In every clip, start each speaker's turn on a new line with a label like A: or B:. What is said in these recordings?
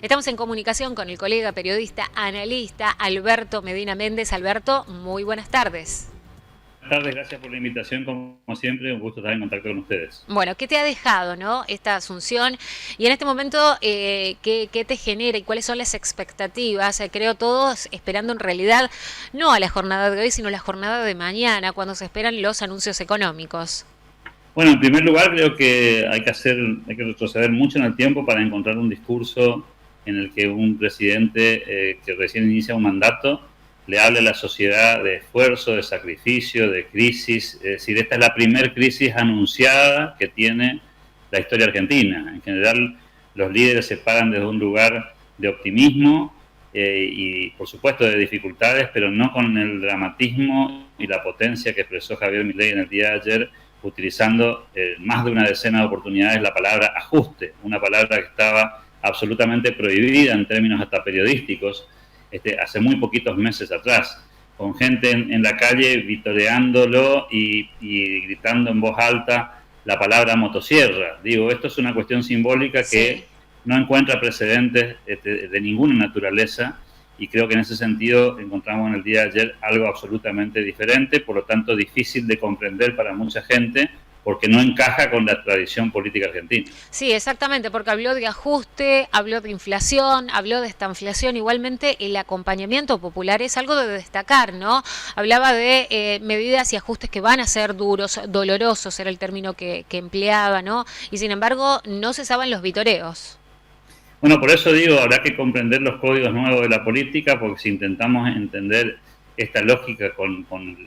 A: Estamos en comunicación con el colega periodista, analista Alberto Medina Méndez. Alberto, muy buenas tardes.
B: Buenas tardes, gracias por la invitación, como siempre, un gusto estar en contacto con ustedes.
A: Bueno, ¿qué te ha dejado, no, esta asunción? Y en este momento, ¿qué te genera y cuáles son las expectativas? Creo todos esperando en realidad no a la jornada de hoy, sino a la jornada de mañana, cuando se esperan los anuncios económicos.
B: Bueno, en primer lugar, creo que hay que retroceder mucho en el tiempo para encontrar un discurso en el que un presidente que recién inicia un mandato le hable a la sociedad de esfuerzo, de sacrificio, de crisis. Es decir, esta es la primer crisis anunciada que tiene la historia argentina. En general, los líderes se paran desde un lugar de optimismo y, por supuesto, de dificultades, pero no con el dramatismo y la potencia que expresó Javier Milei en el día de ayer, utilizando más de una decena de oportunidades la palabra ajuste, una palabra que estaba absolutamente prohibida en términos hasta periodísticos hace muy poquitos meses atrás, con gente en la calle vitoreándolo y gritando en voz alta la palabra motosierra. Digo, esto es una cuestión simbólica
A: Sí.
B: que no encuentra precedentes de ninguna naturaleza, y creo que en ese sentido encontramos en el día de ayer algo absolutamente diferente, por lo tanto difícil de comprender para mucha gente, porque no encaja con la tradición política argentina.
A: Sí, exactamente, porque habló de ajuste, habló de inflación, habló de esta inflación. Igualmente, el acompañamiento popular es algo de destacar, ¿no? Hablaba de medidas y ajustes que van a ser duros, dolorosos, era el término que empleaba, ¿no? Y sin embargo, no cesaban los vitoreos.
B: Bueno, por eso digo, habrá que comprender los códigos nuevos de la política, porque si intentamos entender esta lógica con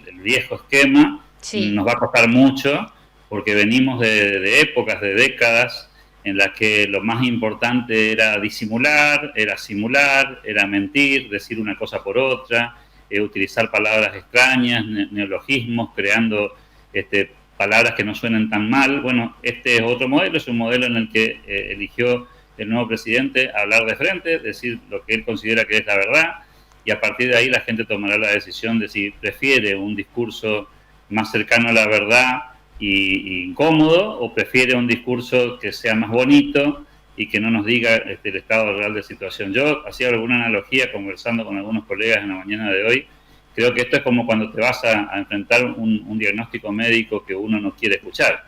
B: el viejo esquema,
A: Sí.
B: nos va a costar mucho, porque venimos de épocas, de décadas, en las que lo más importante era disimular, era simular, era mentir, decir una cosa por otra, utilizar palabras extrañas, neologismos, creando palabras que no suenen tan mal. Bueno, este es otro modelo, es un modelo en el que eligió el nuevo presidente hablar de frente, decir lo que él considera que es la verdad, y a partir de ahí la gente tomará la decisión de si prefiere un discurso más cercano a la verdad y incómodo, o prefiere un discurso que sea más bonito y que no nos diga el estado real de situación. Yo hacía alguna analogía conversando con algunos colegas en la mañana de hoy. Creo que esto es como cuando te vas a enfrentar un diagnóstico médico que uno no quiere escuchar.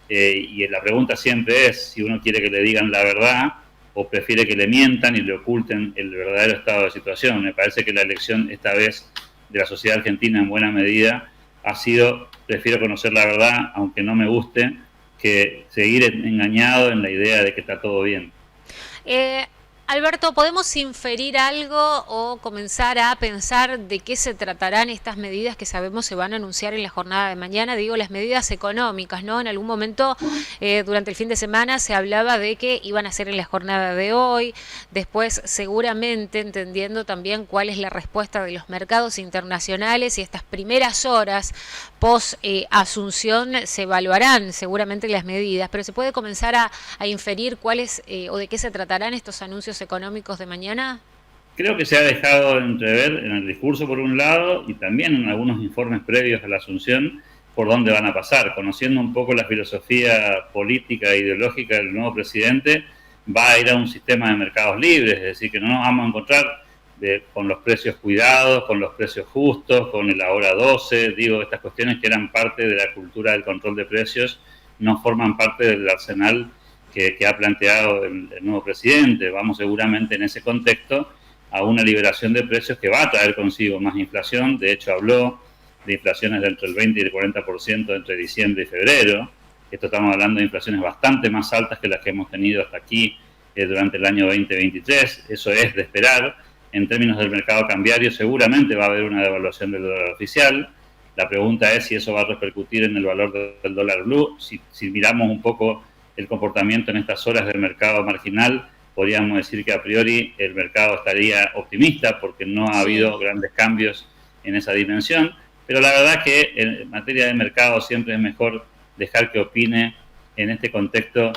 B: Y la pregunta siempre es si uno quiere que le digan la verdad o prefiere que le mientan y le oculten el verdadero estado de situación. Me parece que la elección esta vez de la sociedad argentina en buena medida ha sido: prefiero conocer la verdad, aunque no me guste, que seguir engañado en la idea de que está todo bien.
A: Eh, Alberto, ¿podemos inferir algo o comenzar a pensar de qué se tratarán estas medidas que sabemos se van a anunciar en la jornada de mañana? Digo, las medidas económicas, ¿no? En algún momento, durante el fin de semana, se hablaba de que iban a ser en la jornada de hoy. Después, seguramente, entendiendo también cuál es la respuesta de los mercados internacionales y estas primeras horas post Asunción, se evaluarán seguramente las medidas, pero se puede comenzar a inferir cuáles o de qué se tratarán estos anuncios económicos de mañana.
B: Creo que se ha dejado entrever en el discurso por un lado y también en algunos informes previos a la Asunción por dónde van a pasar. Conociendo un poco la filosofía política e ideológica del nuevo presidente, va a ir a un sistema de mercados libres, es decir, que no nos vamos a encontrar con los precios cuidados, con los precios justos, con el ahora 12, digo, estas cuestiones que eran parte de la cultura del control de precios no forman parte del arsenal que ha planteado el nuevo presidente. Vamos seguramente en ese contexto a una liberación de precios que va a traer consigo más inflación. De hecho, habló de inflaciones de entre el 20 y el 40% entre diciembre y febrero. Esto estamos hablando de inflaciones bastante más altas que las que hemos tenido hasta aquí durante el año 2023. Eso es de esperar. En términos del mercado cambiario, seguramente va a haber una devaluación del dólar oficial. La pregunta es si eso va a repercutir en el valor del dólar blue. Si miramos un poco el comportamiento en estas horas del mercado marginal, podríamos decir que a priori el mercado estaría optimista porque no ha
A: Sí.
B: habido grandes cambios en esa dimensión, pero la verdad que en materia de mercado siempre es mejor dejar que opine en este contexto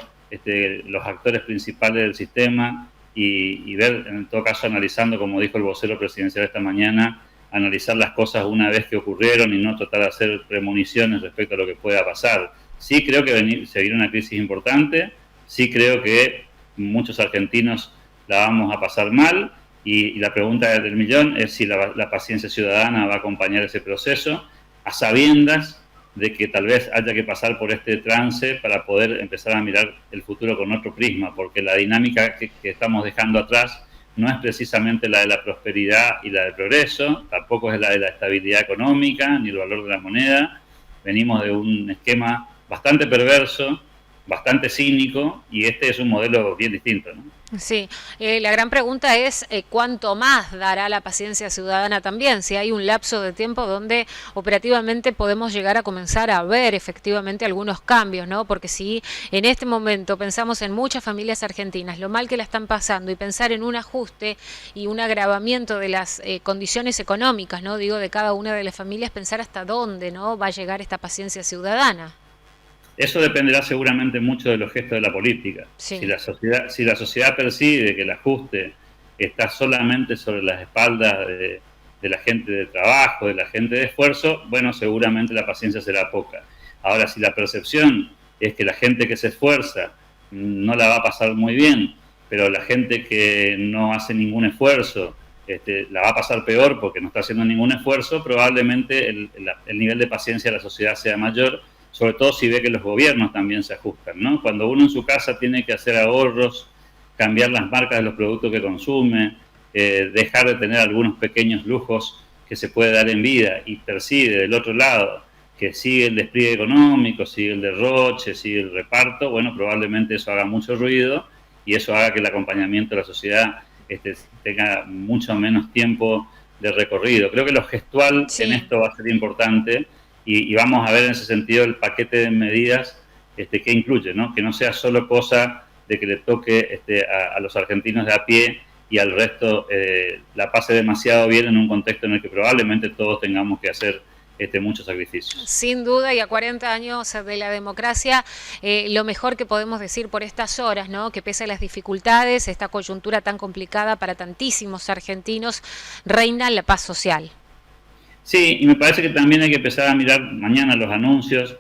B: los actores principales del sistema y ver, en todo caso, analizando, como dijo el vocero presidencial esta mañana, analizar las cosas una vez que ocurrieron y no tratar de hacer premoniciones respecto a lo que pueda pasar. Sí creo que se viene una crisis importante, sí creo que muchos argentinos la vamos a pasar mal, y la pregunta del millón es si la paciencia ciudadana va a acompañar ese proceso, a sabiendas de que tal vez haya que pasar por este trance para poder empezar a mirar el futuro con otro prisma, porque la dinámica que estamos dejando atrás no es precisamente la de la prosperidad y la del progreso, tampoco es la de la estabilidad económica ni el valor de la moneda. Venimos de un esquema bastante perverso, bastante cínico, y este es un modelo bien distinto, ¿no?
A: Sí, la gran pregunta es cuánto más dará la paciencia ciudadana también, si hay un lapso de tiempo donde operativamente podemos llegar a comenzar a ver efectivamente algunos cambios, ¿no? Porque si en este momento pensamos en muchas familias argentinas, lo mal que la están pasando, y pensar en un ajuste y un agravamiento de las condiciones económicas, ¿no? Digo, de cada una de las familias, pensar hasta dónde, ¿no?, va a llegar esta paciencia ciudadana.
B: Eso dependerá seguramente mucho de los gestos de la política.
A: Sí.
B: Si la sociedad percibe que el ajuste está solamente sobre las espaldas de la gente de trabajo, de la gente de esfuerzo, bueno, seguramente la paciencia será poca. Ahora, si la percepción es que la gente que se esfuerza no la va a pasar muy bien, pero la gente que no hace ningún esfuerzo la va a pasar peor porque no está haciendo ningún esfuerzo, probablemente el nivel de paciencia de la sociedad sea mayor, sobre todo si ve que los gobiernos también se ajustan, ¿no? Cuando uno en su casa tiene que hacer ahorros, cambiar las marcas de los productos que consume, dejar de tener algunos pequeños lujos que se puede dar en vida, y percibe del otro lado que sigue el despliegue económico, sigue el derroche, sigue el reparto, bueno, probablemente eso haga mucho ruido y eso haga que el acompañamiento de la sociedad tenga mucho menos tiempo de recorrido. Creo que lo gestual en esto va a ser importante. Y vamos a ver en ese sentido el paquete de medidas que incluye, ¿no? Que no sea solo cosa de que le toque a los argentinos de a pie y al resto la pase demasiado bien en un contexto en el que probablemente todos tengamos que hacer muchos sacrificios.
A: Sin duda, y a 40 años de la democracia, lo mejor que podemos decir por estas horas, ¿no?, que pese a las dificultades, esta coyuntura tan complicada para tantísimos argentinos, reina la paz social.
B: Sí, y me parece que también hay que empezar a mirar mañana los anuncios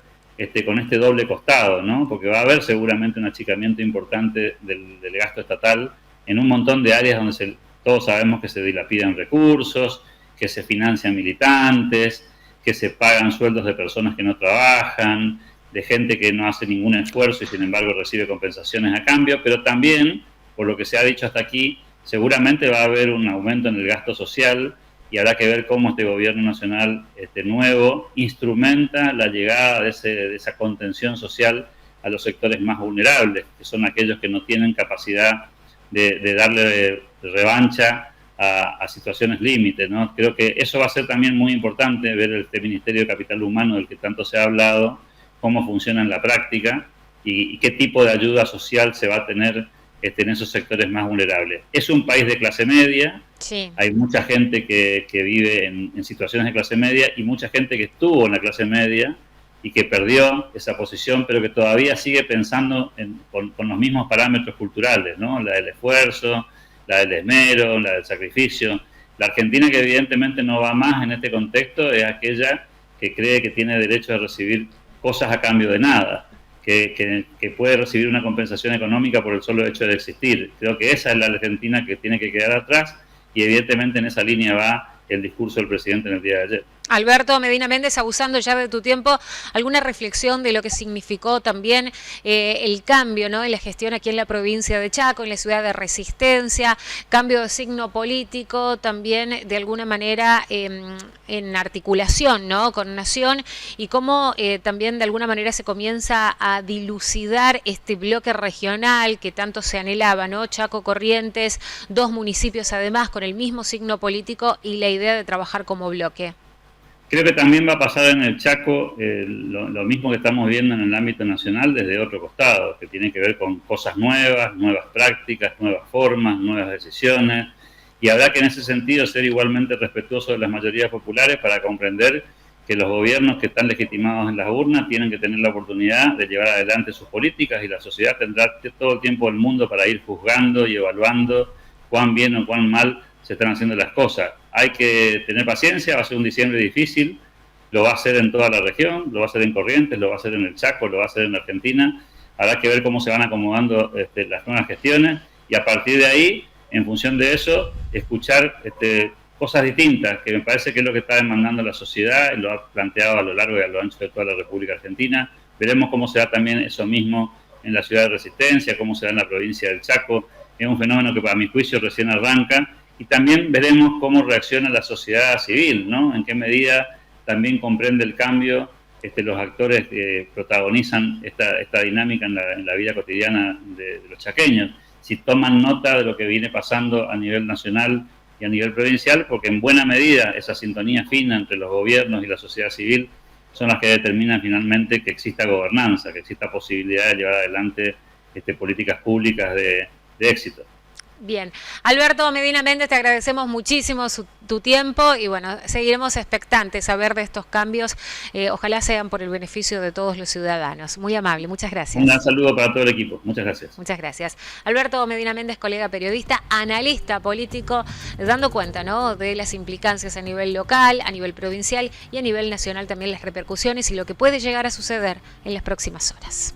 B: con este doble costado, ¿no? Porque va a haber seguramente un achicamiento importante del gasto estatal en un montón de áreas donde todos sabemos que se dilapidan recursos, que se financian militantes, que se pagan sueldos de personas que no trabajan, de gente que no hace ningún esfuerzo y sin embargo recibe compensaciones a cambio, pero también, por lo que se ha dicho hasta aquí, seguramente va a haber un aumento en el gasto social, y habrá que ver cómo este gobierno nacional nuevo instrumenta la llegada de esa contención social a los sectores más vulnerables, que son aquellos que no tienen capacidad de darle revancha a situaciones límites, ¿no? Creo que eso va a ser también muy importante, ver este Ministerio de Capital Humano del que tanto se ha hablado, cómo funciona en la práctica y qué tipo de ayuda social se va a tener en esos sectores más vulnerables. Es un país de clase media, sí. Hay mucha gente que vive en situaciones de clase media y mucha gente que estuvo en la clase media y que perdió esa posición, pero que todavía sigue pensando con los mismos parámetros culturales, ¿no? La del esfuerzo, la del esmero, la del sacrificio. La Argentina que evidentemente no va más en este contexto es aquella que cree que tiene derecho a recibir cosas a cambio de nada. Que puede recibir una compensación económica por el solo hecho de existir. Creo que esa es la Argentina que tiene que quedar atrás y evidentemente en esa línea va el discurso del presidente en el día de ayer.
A: Alberto Medina Méndez, abusando ya de tu tiempo, ¿alguna reflexión de lo que significó también el cambio, ¿no?, en la gestión aquí en la provincia de Chaco, en la ciudad de Resistencia, cambio de signo político, también de alguna manera en articulación, ¿no?, con Nación, y cómo también de alguna manera se comienza a dilucidar este bloque regional que tanto se anhelaba, ¿no? Chaco, Corrientes, 2 municipios además con el mismo signo político y la idea de trabajar como bloque.
B: Creo que también va a pasar en el Chaco lo mismo que estamos viendo en el ámbito nacional desde otro costado, que tiene que ver con cosas nuevas, nuevas prácticas, nuevas formas, nuevas decisiones, y habrá que en ese sentido ser igualmente respetuosos de las mayorías populares para comprender que los gobiernos que están legitimados en las urnas tienen que tener la oportunidad de llevar adelante sus políticas y la sociedad tendrá todo el tiempo del mundo para ir juzgando y evaluando cuán bien o cuán mal se están haciendo las cosas. Hay que tener paciencia, va a ser un diciembre difícil, lo va a hacer en toda la región, lo va a hacer en Corrientes, lo va a hacer en el Chaco, lo va a hacer en Argentina. Habrá que ver cómo se van acomodando las nuevas gestiones y a partir de ahí en función de eso, escuchar cosas distintas, que me parece que es lo que está demandando la sociedad, y lo ha planteado a lo largo y a lo ancho de toda la República Argentina. Veremos cómo se da también eso mismo en la ciudad de Resistencia, cómo se da en la provincia del Chaco. Es un fenómeno que para mi juicio recién arranca, y también veremos cómo reacciona la sociedad civil, ¿no? En qué medida también comprende el cambio los actores que protagonizan esta dinámica en la vida cotidiana de los chaqueños, si toman nota de lo que viene pasando a nivel nacional y a nivel provincial, porque en buena medida esa sintonía fina entre los gobiernos y la sociedad civil son las que determinan finalmente que exista gobernanza, que exista posibilidad de llevar adelante políticas públicas de éxito.
A: Bien, Alberto Medina Méndez, te agradecemos muchísimo tu tiempo y bueno, seguiremos expectantes a ver de estos cambios, ojalá sean por el beneficio de todos los ciudadanos. Muy amable, muchas gracias.
B: Un gran saludo para todo el equipo, muchas gracias.
A: Muchas gracias. Alberto Medina Méndez, colega periodista, analista político, dando cuenta, ¿no?, de las implicancias a nivel local, a nivel provincial y a nivel nacional también las repercusiones y lo que puede llegar a suceder en las próximas horas.